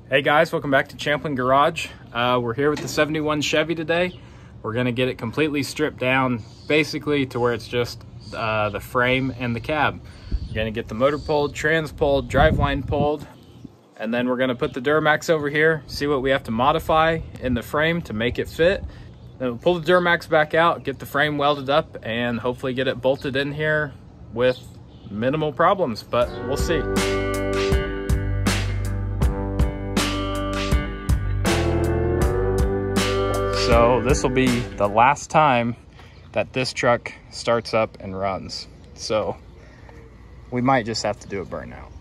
Hey guys, welcome back to Champlin Garage. We're here with the 71 Chevy today. We're gonna get it completely stripped down, basically to where it's just the frame and the cab. We're gonna get the motor pulled, trans pulled, driveline pulled, and then we're gonna put the Duramax over here, see what we have to modify in the frame to make it fit. Then we'll pull the Duramax back out, get the frame welded up, and hopefully get it bolted in here with minimal problems, but we'll see. So this will be the last time that this truck starts up and runs. So we might just have to do a burnout.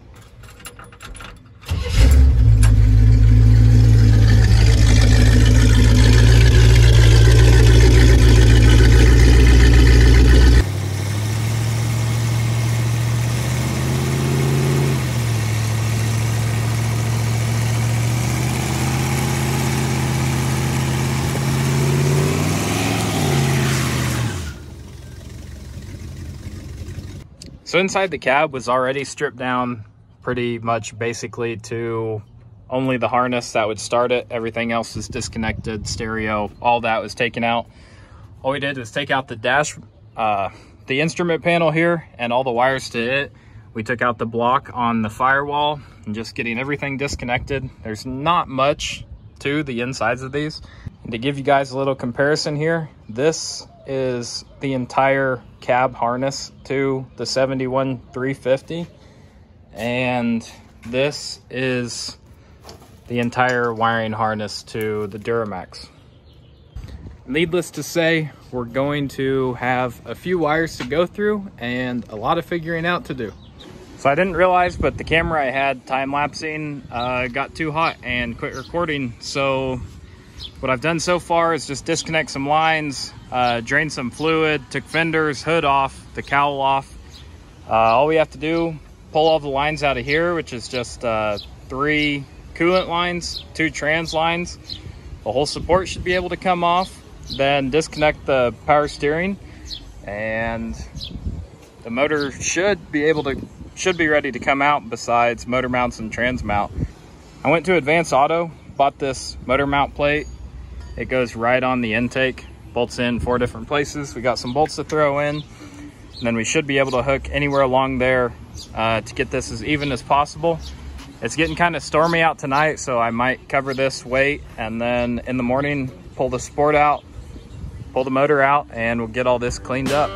So inside the cab was already stripped down pretty much basically to only the harness that would start it. Everything else is disconnected, stereo, all that was taken out. All we did was take out the dash, the instrument panel here and all the wires to it. We took out the block on the firewall and just getting everything disconnected. There's not much to the insides of these. And to give you guys a little comparison here, this is the entire cab harness to the 71 350, and this is the entire wiring harness to the Duramax. Needless to say, we're going to have a few wires to go through and a lot of figuring out to do. So I didn't realize, but the camera I had time-lapsing got too hot and quit recording. So what I've done so far is just disconnect some lines, drain some fluid, took fenders, hood off, the cowl off. All we have to do, pull all the lines out of here, which is just 3 coolant lines, 2 trans lines. The whole support should be able to come off. Then disconnect the power steering, and the motor should be ready to come out, besides motor mounts and trans mount. I went to Advanced Auto, bought this motor mount plate. It goes right on the intake, bolts in 4 different places. We got some bolts to throw in, and then we should be able to hook anywhere along there to get this as even as possible. It's getting kind of stormy out tonight, so I might cover this weight, and then in the morning pull the sport out, pull the motor out, and we'll get all this cleaned up.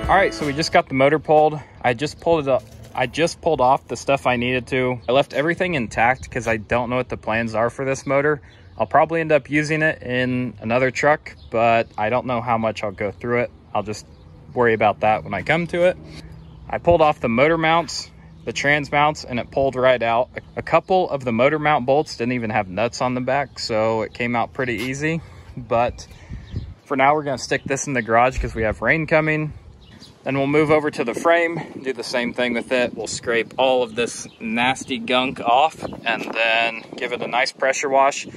All right, so we just got the motor pulled. I just pulled off the stuff I needed to. I left everything intact because I don't know what the plans are for this motor. I'll probably end up using it in another truck, but I don't know how much I'll go through it. I'll just worry about that when I come to it. I pulled off the motor mounts, the trans mounts, and it pulled right out. A couple of the motor mount bolts didn't even have nuts on the back, so it came out pretty easy. But for now, we're gonna stick this in the garage because we have rain coming. Then we'll move over to the frame, do the same thing with it. We'll scrape all of this nasty gunk off and then give it a nice pressure wash,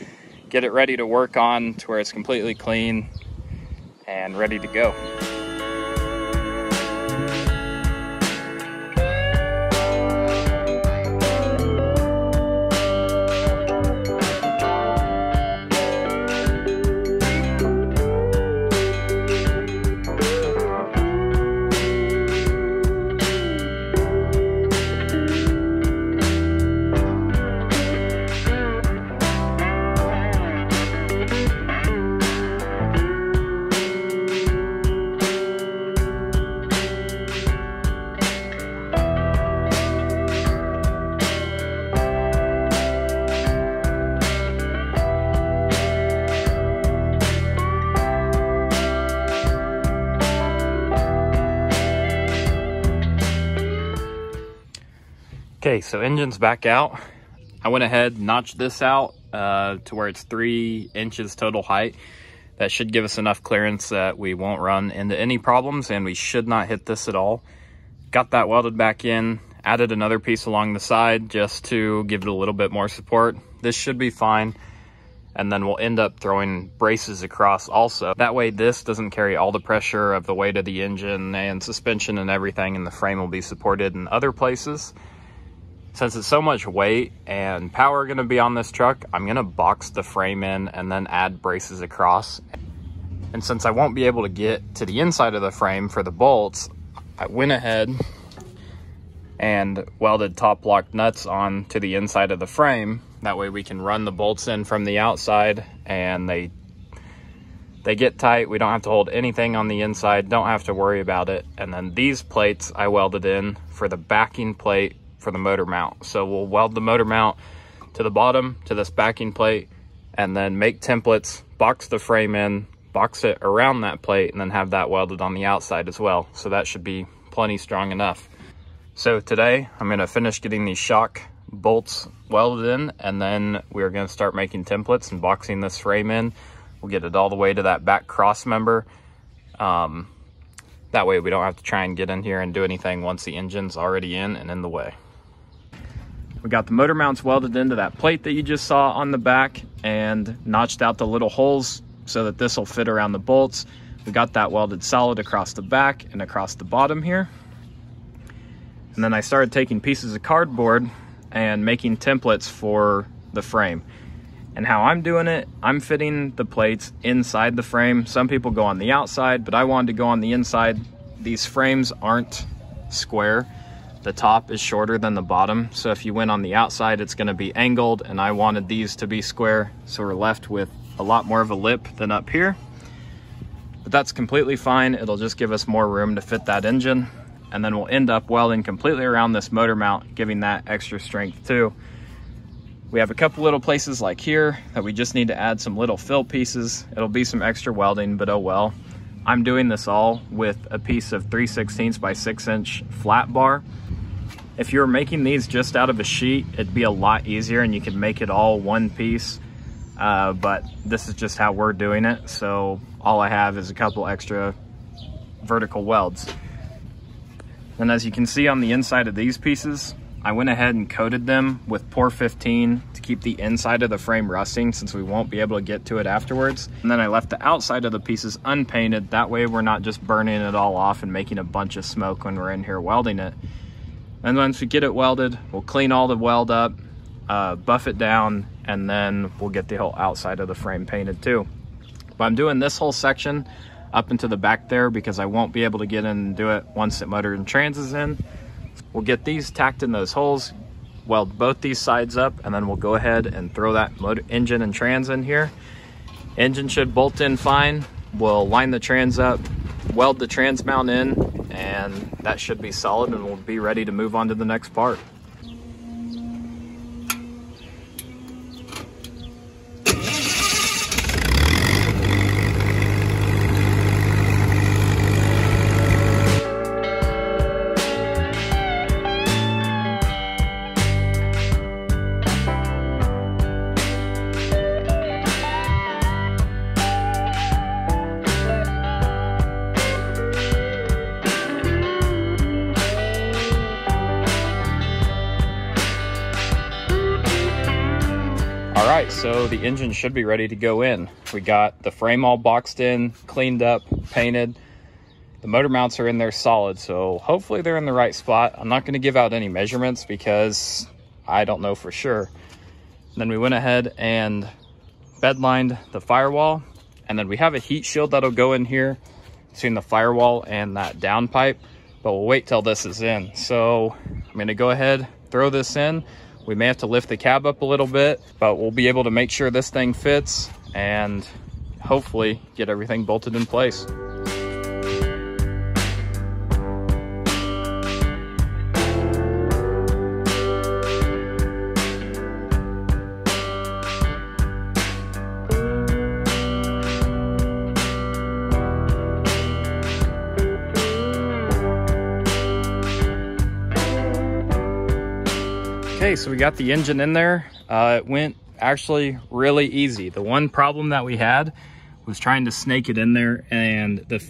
get it ready to work on to where it's completely clean and ready to go. Okay, so engine's back out. I went ahead, notched this out to where it's 3 inches total height. That should give us enough clearance that we won't run into any problems, and we should not hit this at all. Got that welded back in, added another piece along the side just to give it a little bit more support. This should be fine. And then we'll end up throwing braces across also. That way this doesn't carry all the pressure of the weight of the engine and suspension and everything, and the frame will be supported in other places. Since it's so much weight and power going to be on this truck, I'm going to box the frame in and then add braces across. And since I won't be able to get to the inside of the frame for the bolts, I went ahead and welded top block nuts on to the inside of the frame. That way we can run the bolts in from the outside and they get tight. We don't have to hold anything on the inside, don't have to worry about it. And then these plates I welded in for the backing plate for the motor mount. So we'll weld the motor mount to the bottom to this backing plate and then make templates, box the frame in, box it around that plate, and then have that welded on the outside as well. So that should be plenty strong enough. So today I'm going to finish getting these shock bolts welded in, and then we're going to start making templates and boxing this frame in. We'll get it all the way to that back cross member. That way we don't have to try and get in here and do anything once the engine's already in and in the way. We got the motor mounts welded into that plate that you just saw on the back and notched out the little holes so that this will fit around the bolts. We got that welded solid across the back and across the bottom here. And then I started taking pieces of cardboard and making templates for the frame. And how I'm doing it, I'm fitting the plates inside the frame. Some people go on the outside, but I wanted to go on the inside. These frames aren't square. The top is shorter than the bottom. So if you went on the outside, it's gonna be angled, and I wanted these to be square. So we're left with a lot more of a lip than up here. But that's completely fine. It'll just give us more room to fit that engine. And then we'll end up welding completely around this motor mount, giving that extra strength too. We have a couple little places like here that we just need to add some little fill pieces. It'll be some extra welding, but oh well. I'm doing this all with a piece of 3/16 by 6 inch flat bar. If you were making these just out of a sheet, it'd be a lot easier and you could make it all one piece. But this is just how we're doing it. So all I have is a couple extra vertical welds. And as you can see on the inside of these pieces, I went ahead and coated them with Pour 15 to keep the inside of the frame rusting, since we won't be able to get to it afterwards. And then I left the outside of the pieces unpainted. That way we're not just burning it all off and making a bunch of smoke when we're in here welding it. And once we get it welded, we'll clean all the weld up, buff it down, and then we'll get the whole outside of the frame painted too. But I'm doing this whole section up into the back there because I won't be able to get in and do it once the motor and trans is in. We'll get these tacked in those holes, weld both these sides up, and then we'll go ahead and throw that motor, engine and trans in here. Engine should bolt in fine. We'll line the trans up, weld the trans mount in, and that should be solid, and we'll be ready to move on to the next part. Alright, so the engine should be ready to go in. We got the frame all boxed in, cleaned up, painted. The motor mounts are in there solid, so hopefully they're in the right spot. I'm not going to give out any measurements because I don't know for sure. And then we went ahead and bed lined the firewall, and then we have a heat shield that'll go in here between the firewall and that downpipe, but we'll wait till this is in. So I'm going to go ahead, throw this in. We may have to lift the cab up a little bit, but we'll be able to make sure this thing fits and hopefully get everything bolted in place. Okay, so we got the engine in there. It went actually really easy. The one problem that we had was trying to snake it in there, and the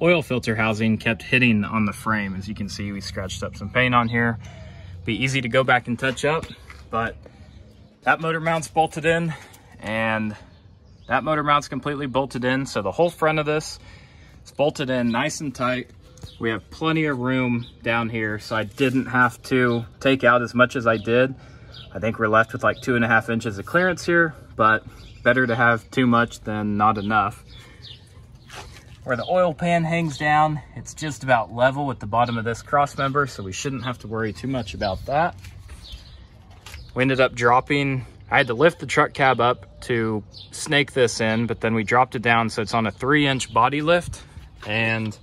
oil filter housing kept hitting on the frame. As you can see, we scratched up some paint on here. Be easy to go back and touch up, but that motor mount's bolted in, and that motor mount's completely bolted in. So the whole front of this is bolted in nice and tight. We have plenty of room down here, so I didn't have to take out as much as I did. I think we're left with like 2.5 inches of clearance here, but better to have too much than not enough. Where the oil pan hangs down, it's just about level with the bottom of this cross member, so we shouldn't have to worry too much about that. We ended up dropping, I had to lift the truck cab up to snake this in, but then we dropped it down so it's on a 3-inch body lift, and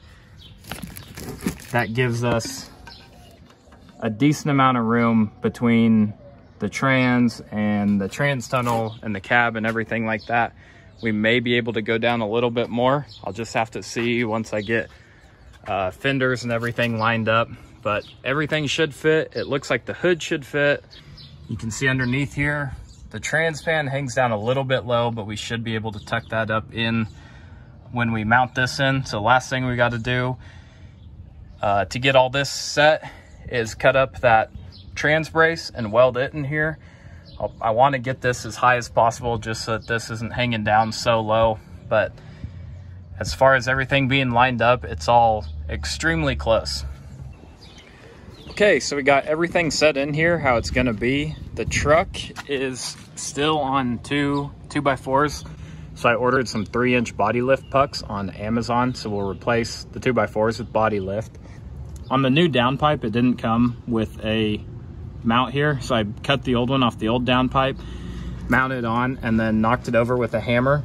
that gives us a decent amount of room between the trans and the trans tunnel and the cab and everything like that. We may be able to go down a little bit more. I'll just have to see once I get fenders and everything lined up, but everything should fit. It looks like the hood should fit. You can see underneath here, the trans pan hangs down a little bit low, but we should be able to tuck that up in when we mount this in. So last thing we got to do to get all this set is cut up that trans brace and weld it in here. I want to get this as high as possible just so that this isn't hanging down so low, but as far as everything being lined up, it's all extremely close. Okay, so we got everything set in here how it's going to be. The truck is still on 2x4s, so I ordered some 3-inch body lift pucks on Amazon, so we'll replace the 2x4s with body lift. On the new downpipe, it didn't come with a mount here, so I cut the old one off the old downpipe, mounted it on, and then knocked it over with a hammer,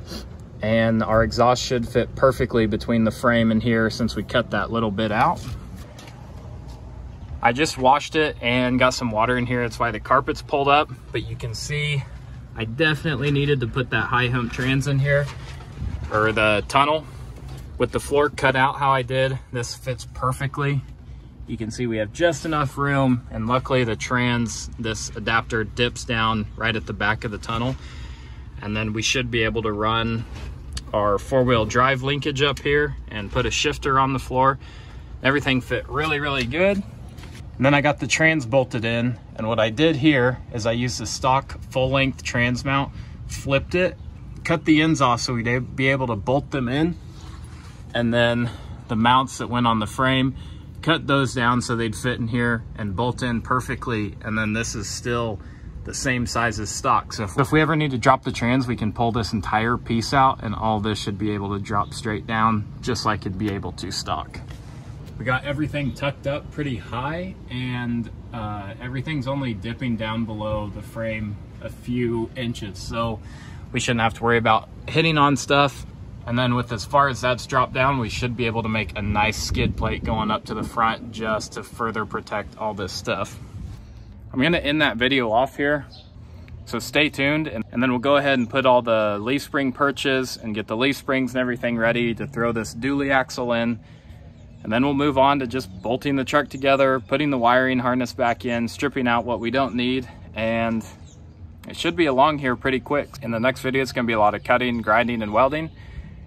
and our exhaust should fit perfectly between the frame and here since we cut that little bit out. I just washed it and got some water in here. That's why the carpet's pulled up, but you can see I definitely needed to put that high hump trans in here, or the tunnel. With the floor cut out how I did, this fits perfectly. You can see we have just enough room, and luckily the trans, this adapter dips down right at the back of the tunnel. And then we should be able to run our 4-wheel drive linkage up here and put a shifter on the floor. Everything fit really, really good. And then I got the trans bolted in, and what I did here is I used the stock full-length trans mount, flipped it, cut the ends off so we'd be able to bolt them in, and then the mounts that went on the frame, cut those down so they'd fit in here and bolt in perfectly. And then this is still the same size as stock. So if we ever need to drop the trans, we can pull this entire piece out, and all this should be able to drop straight down just like it'd be able to stock. We got everything tucked up pretty high, and everything's only dipping down below the frame a few inches. So we shouldn't have to worry about hitting on stuff. And then with as far as that's dropped down, we should be able to make a nice skid plate going up to the front just to further protect all this stuff. I'm gonna end that video off here, so stay tuned, and then we'll go ahead and put all the leaf spring perches and get the leaf springs and everything ready to throw this dually axle in. And then we'll move on to just bolting the truck together, putting the wiring harness back in, stripping out what we don't need, and it should be along here pretty quick. In the next video, it's gonna be a lot of cutting, grinding, and welding,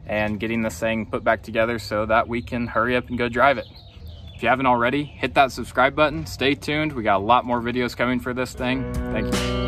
and getting this thing put back together so that we can hurry up and go drive it. If you haven't already, hit that subscribe button. Stay tuned. We got a lot more videos coming for this thing. Thank you.